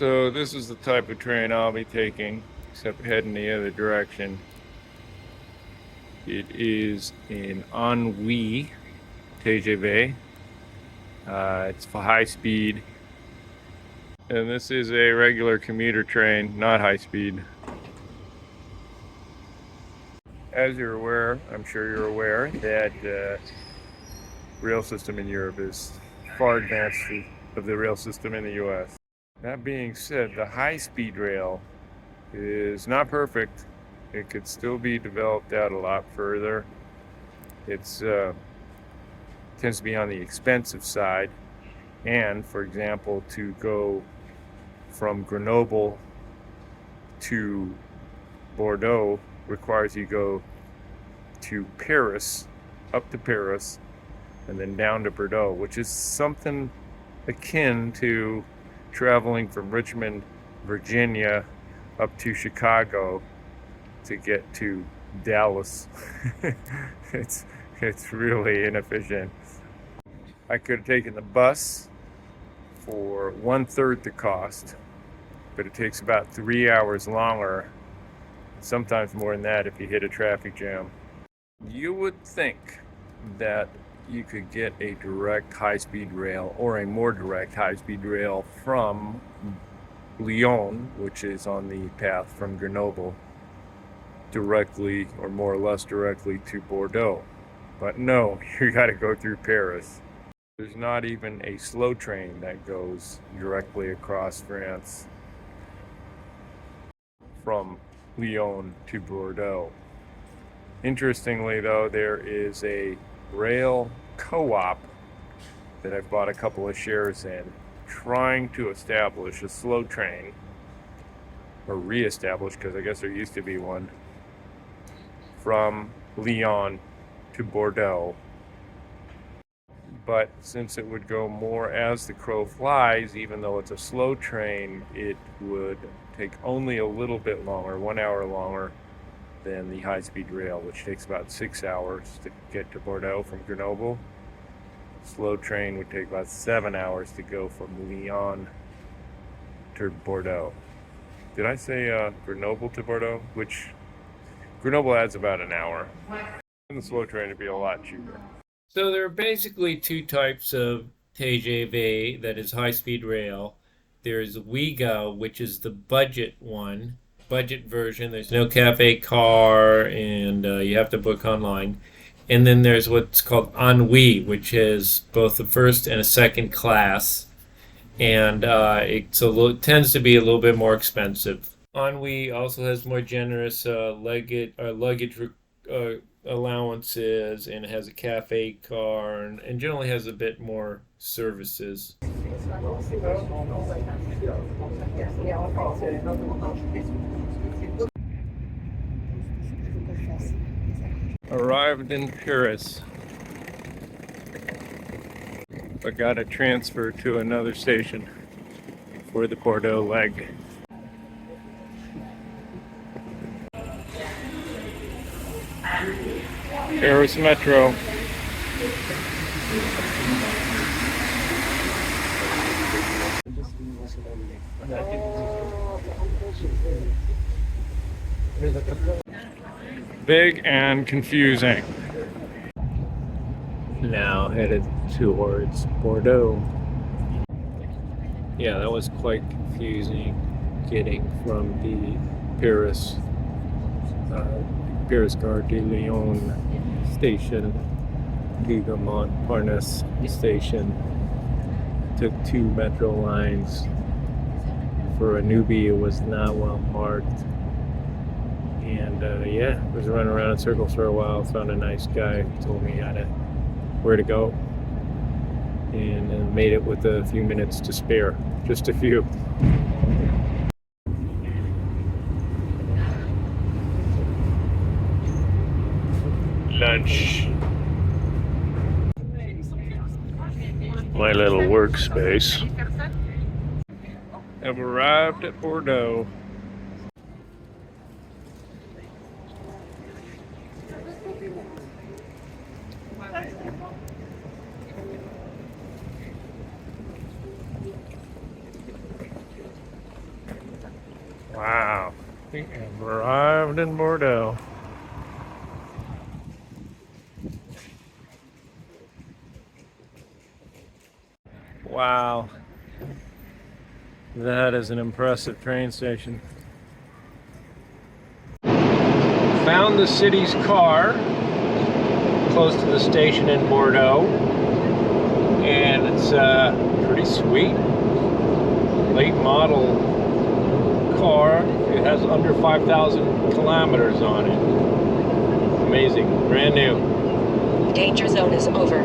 So this is the type of train I'll be taking, except heading the other direction. It is an Ennui TGV. It's for high speed. And this is a regular commuter train, not high speed. As you're aware, I'm sure you're aware, that rail system in Europe is far advanced of the rail system in the US. That being said, the high-speed rail is not perfect. It could still be developed out a lot further. It's tends to be on the expensive side. And, for example, to go from Grenoble to Bordeaux requires you go to Paris, up to Paris, and then down to Bordeaux, which is something akin to traveling from Richmond, Virginia, up to Chicago to get to Dallas. It's really inefficient. I could have taken the bus for 1/3 the cost, but it takes about 3 hours longer, sometimes more than that if you hit a traffic jam. You would think that you could get a direct high-speed rail or a more direct high-speed rail from Lyon, which is on the path from Grenoble, directly or more or less directly to Bordeaux. But no, you got to go through Paris. There's not even a slow train that goes directly across France from Lyon to Bordeaux. Interestingly, though, there is a rail co-op that I've bought a couple of shares in, trying to establish a slow train, or re-establish, because I guess there used to be one, from Lyon to Bordeaux. But since it would go more as the crow flies, even though it's a slow train, it would take only a little bit longer, 1 hour longer, than the high-speed rail, which takes about 6 hours to get to Bordeaux from Grenoble. Slow train would take about 7 hours to go from Lyon to Bordeaux. Did I say Grenoble to Bordeaux? Which Grenoble adds about an hour. And the slow train would be a lot cheaper. So there are basically two types of TGV, that is high-speed rail. There's Ouiga, which is the budget one, budget version. There's no cafe car, and you have to book online. And then there's what's called Ennui, which is both the first and a second class, and it tends to be a little bit more expensive. Ennui also has more generous luggage allowances, and has a cafe car, and generally has a bit more services. Arrived in Paris. I got a transfer to another station for the Bordeaux leg. Paris Metro. Big and confusing. Now headed towards Bordeaux. Yeah, that was quite confusing getting from the Paris Gare de Lyon station to the Montparnasse station. Took 2 metro lines. For a newbie, it was not well marked. And yeah, was running around in circles for a while. Found a nice guy who told me where to go, and made it with a few minutes to spare, just a few. Lunch. My little workspace. Have arrived at Bordeaux. And arrived in Bordeaux. Wow, that is an impressive train station. Found the city's car close to the station in Bordeaux, and it's pretty sweet, late model car. It has under 5,000 kilometers on it. Amazing, brand new. Danger zone is over.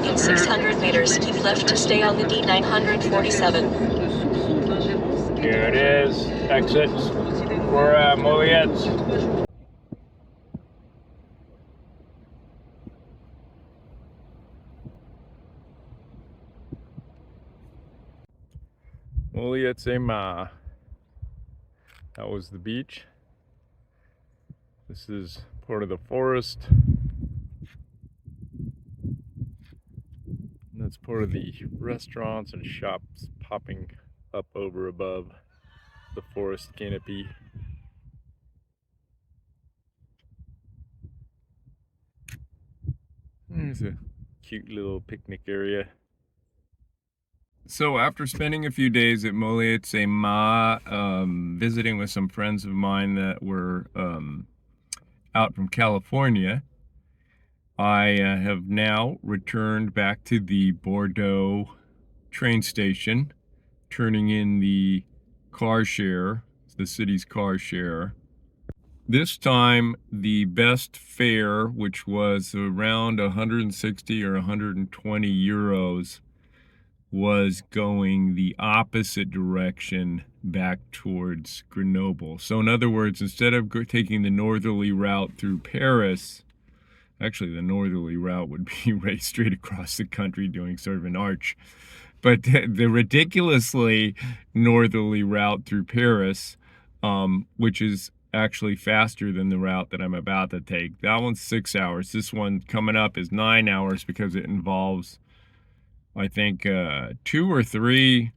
In 600 meters, keep left to stay on the D947. Here it is, exit for Moliette. Moliette-Saint-Mars. That was the beach. This is part of the forest. And that's part of the restaurants and shops popping up over above the forest canopy. There's a cute little picnic area. So after spending a few days at Moliette-Saint-Mars, visiting with some friends of mine that were out from California, I have now returned back to the Bordeaux train station, turning in the car share, the city's car share. This time, the best fare, which was around 160 or 120 euros, was going the opposite direction back towards Grenoble. So in other words, instead of taking the northerly route through Paris, actually the northerly route would be right straight across the country doing sort of an arch. But the ridiculously northerly route through Paris, which is actually faster than the route that I'm about to take. That one's 6 hours. This one coming up is 9 hours because it involves, I think, 2 or 3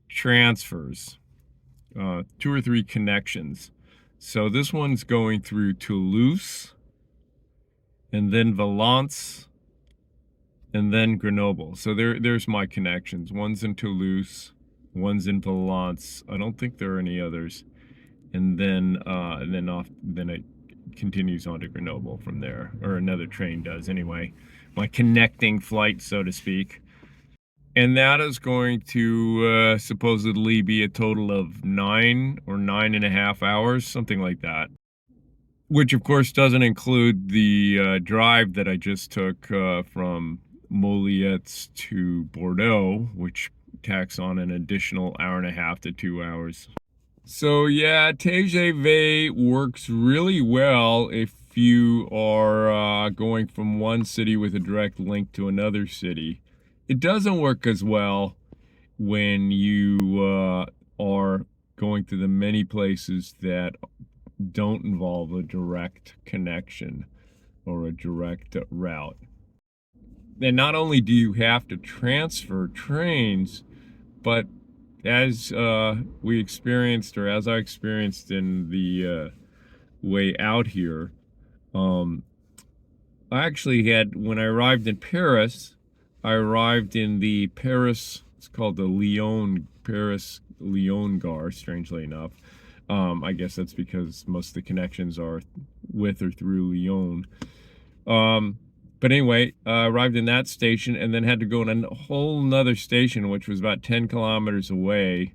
transfers, 2 or 3 connections. So this one's going through Toulouse, and then Valence, and then Grenoble. So there's my connections. One's in Toulouse, one's in Valence. I don't think there are any others. And then it continues on to Grenoble from there, or another train does anyway. My connecting flight, so to speak. And that is going to supposedly be a total of 9 or 9.5 hours, something like that. Which, of course, doesn't include the drive that I just took from Moliette to Bordeaux, which tacks on an additional 1.5 to 2 hours. So yeah, TGV works really well if you are going from one city with a direct link to another city. It doesn't work as well when you are going to the many places that don't involve a direct connection or a direct route. And not only do you have to transfer trains, but as we experienced, or as I experienced in the way out here, I actually had, when I arrived in Paris, I arrived in the Paris, it's called the Paris-Lyon Gare, strangely enough. I guess that's because most of the connections are with or through Lyon. But anyway, I arrived in that station and then had to go in a whole nother station, which was about 10 kilometers away,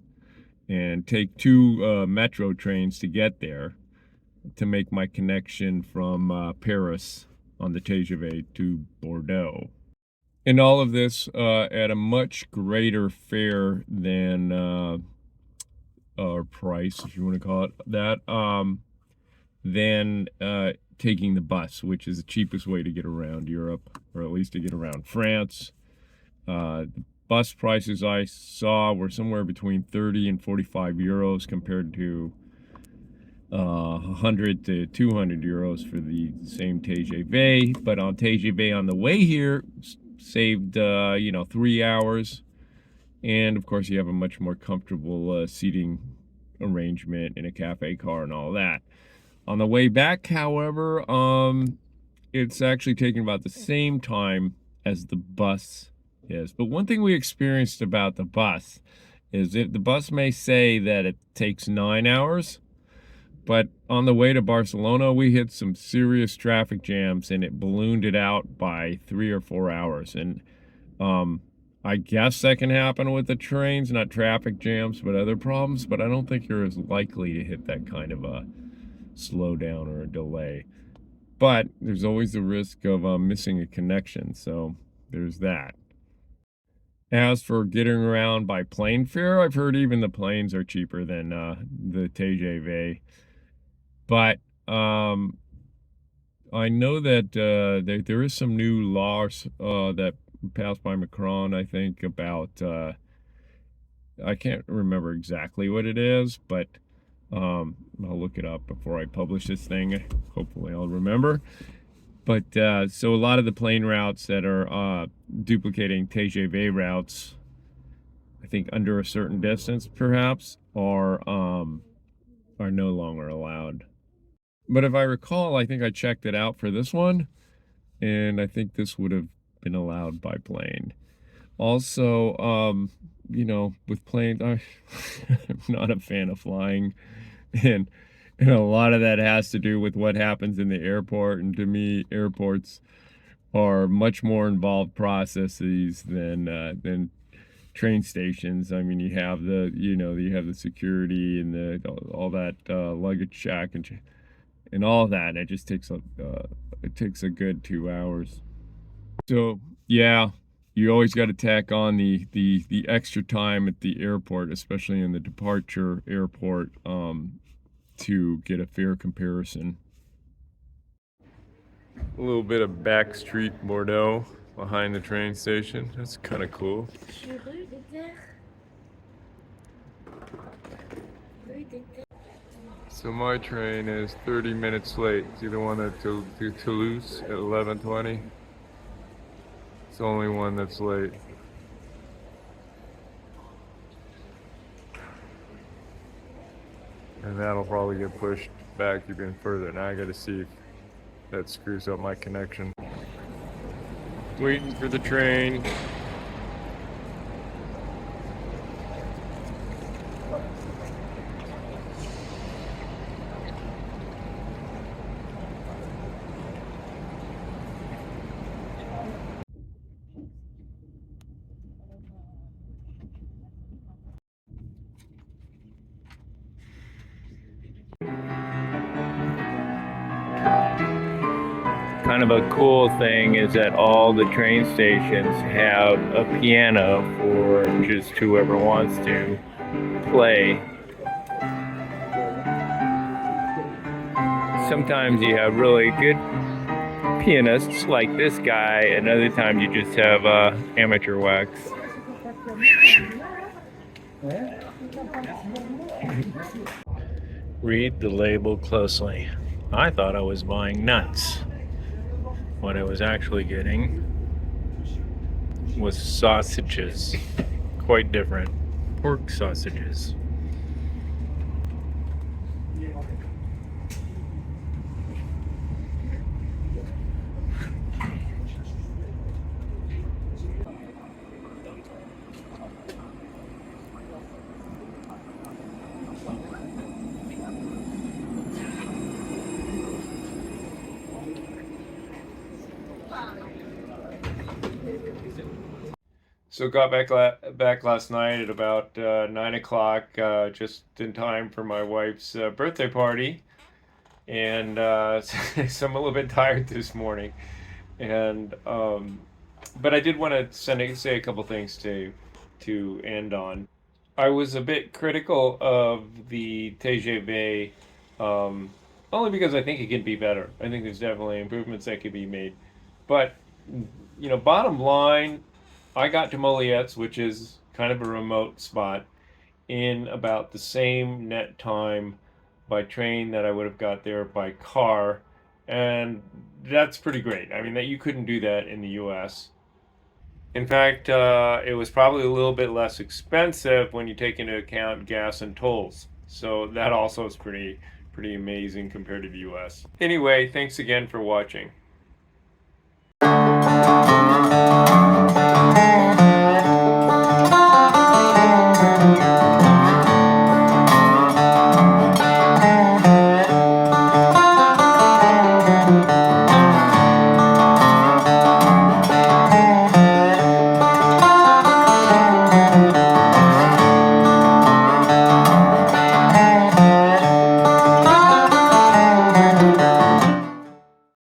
and take 2 metro trains to get there to make my connection from Paris on the TGV to Bordeaux. And all of this at a much greater fare than, or price, if you want to call it that, than taking the bus, which is the cheapest way to get around Europe, or at least to get around France. The bus prices I saw were somewhere between 30 and 45 euros compared to 100 to 200 euros for the same TGV. But on TGV on the way here, saved 3 hours, and of course you have a much more comfortable seating arrangement in a cafe car and all that. On the way back, however, it's actually taking about the same time as the bus is. But one thing we experienced about the bus is that the bus may say that it takes 9 hours, but on the way to Barcelona, we hit some serious traffic jams and it ballooned it out by 3 or 4 hours. And I guess that can happen with the trains, not traffic jams, but other problems. But I don't think you're as likely to hit that kind of a slowdown or a delay. But there's always the risk of missing a connection, so there's that. As for getting around by plane fare, I've heard even the planes are cheaper than the TGV. But I know that there is some new laws that passed by Macron, I think, about I can't remember exactly what it is, but I'll look it up before I publish this thing. Hopefully I'll remember. But so a lot of the plane routes that are duplicating TGV routes, I think under a certain distance perhaps, are no longer allowed. But if I recall, I think I checked it out for this one, and I think this would have been allowed by plane. Also, you know, with planes, I'm not a fan of flying, and a lot of that has to do with what happens in the airport. And to me, airports are much more involved processes than train stations. I mean, you have the security and all that luggage check and all that. It just takes a good 2 hours. So yeah, you always got to tack on the extra time at the airport, especially in the departure airport, to get a fair comparison. A little bit of backstreet Bordeaux behind the train station. That's kind of cool. So my train is 30 minutes late. It's either one to Toulouse at 11:20. It's the only one that's late. And that'll probably get pushed back even further. Now I gotta see if that screws up my connection. Waiting for the train. Kind of a cool thing is that all the train stations have a piano for just whoever wants to play. Sometimes you have really good pianists like this guy, and other times you just have amateur wax. Read the label closely. I thought I was buying nuts. What I was actually getting was sausages. Quite different. Pork sausages. So got back last night at about 9 o'clock, just in time for my wife's birthday party, and so I'm a little bit tired this morning, and but I did want to say a couple things to end on. I was a bit critical of the TGV, only because I think it can be better. I think there's definitely improvements that could be made, but bottom line, I got to Moliettes, which is kind of a remote spot, in about the same net time by train that I would have got there by car, and that's pretty great. I mean, that you couldn't do that in the U.S. In fact, it was probably a little bit less expensive when you take into account gas and tolls. So that also is pretty amazing compared to the US. Anyway, thanks again for watching.